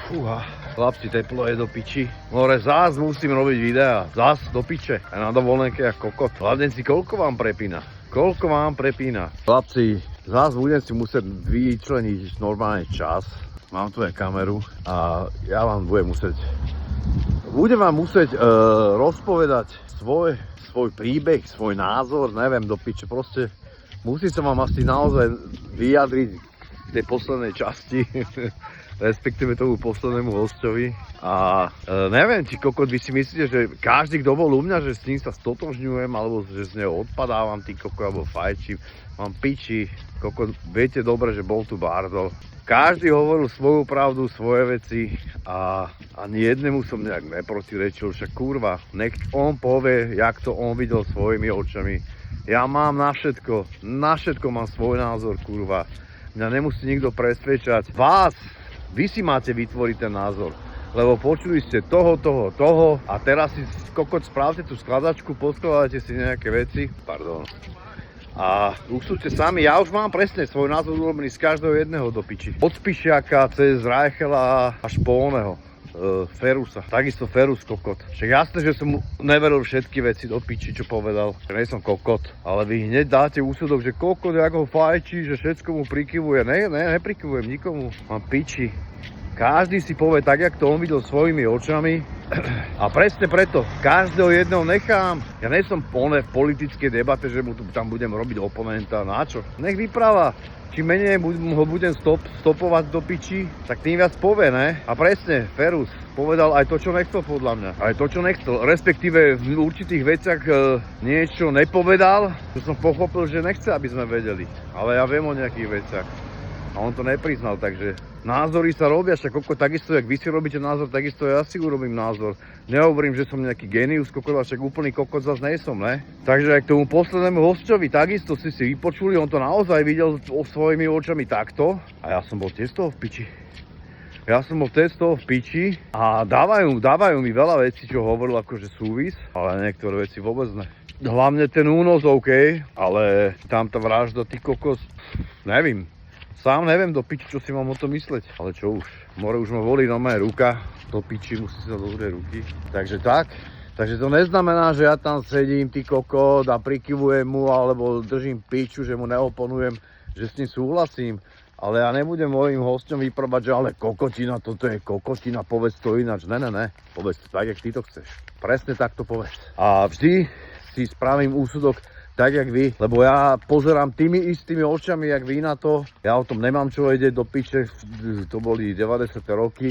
Fúha, chlapci, teplo je do piči. More, zás musím robiť videa. Zás do piče. A na dovolenke ako kokot. Hlavdenci, koľko vám prepína? Koľko vám prepína? Chlapci, zás budem si musieť vyčleniť normálne čas. Mám tu aj kameru a ja vám budem vám musieť rozpovedať svoj príbeh, svoj názor, neviem do piče. Proste musím sa vám asi naozaj vyjadriť v tej poslednej časti. Respektíve tomu poslednému hostovi. A neviem, či kokot vy si myslíte, že každý, kto bol u mňa, že s ním sa stotožňujem, alebo že z neho odpadávam, ty kokot, alebo fajčím, mám piči, kokot, viete dobre, že bol tu Bardo. Každý hovoril svoju pravdu, svoje veci a ani jednému som nejak neprotirečil, však kurva, nech on povie, jak to on videl svojimi očami. Ja mám na všetko mám svoj názor, kurva. Mňa nemusí nikto presvedčať. Vy si máte vytvoriť ten názor, lebo počuli ste toho a teraz si kokot spravte tú skladačku, poskladajte si nejaké veci, a usúďte sami, ja už mám presne svoj názor urobený z každého jedného do piči. Od Spišiaka cez Reichela až po oného. Ferusa, takisto Ferus kokot. Však jasné, že som mu neveril všetky veci do piči, čo povedal. Že nie som kokot, ale vy hneď dáte úsudok, že kokot, ako ho fajčí, že všetko mu prikyvuje. Neprikyvujem nikomu, mám piči. Každý si povie tak, jak to on videl svojimi očami. A presne preto, každého jedného nechám. Ja nie som v politickej debate, že mu tam budem robiť oponenta. Na čo? Nech vypráva. Čím menej ho budem stopovať do piči, tak tým viac povie, ne? A presne, Ferus povedal aj to, čo nechcel podľa mňa. Aj to, čo nechcel. Respektíve v určitých veciach niečo nepovedal, čo som pochopil, že nechce, aby sme vedeli. Ale ja viem o nejakých veciach. A on to nepriznal, takže názory sa robia, však kokot, takisto, jak vy si robíte názor, takisto ja si urobím názor. Nehovorím, že som nejaký génius, kokot, však úplný kokot zase nejsom, ne? Takže aj k tomu poslednému hostovi, takisto si vypočuli, on to naozaj videl svojimi očami takto. A ja som bol tiež z toho v piči. A dávajú mi veľa vecí, čo hovoril akože súvis, ale niektoré veci vôbec ne. Hlavne ten únos, OK, ale tam tá vražda, ty kokos, neviem. Sám neviem do piči, čo si mám o tom mysleť, ale čo už. More už ma volí na moje ruka, do piči musí sa dozrieť ruky. Takže tak. Takže to neznamená, že ja tam sedím, ty kokot, a prikyvujem mu, alebo držím piču, že mu neoponujem, že s ním súhlasím. Ale ja nebudem mojim hosťom vyprobať, že ale kokotina, toto je kokotina, povedz to ináč. Ne, povedz to tak, jak ty to chceš. Presne tak to povedz. A vždy si spravím úsudok tak, jak vy, lebo ja pozerám tými istými očami, jak vy na to. Ja o tom nemám čo vedieť do piče, to boli 90. roky.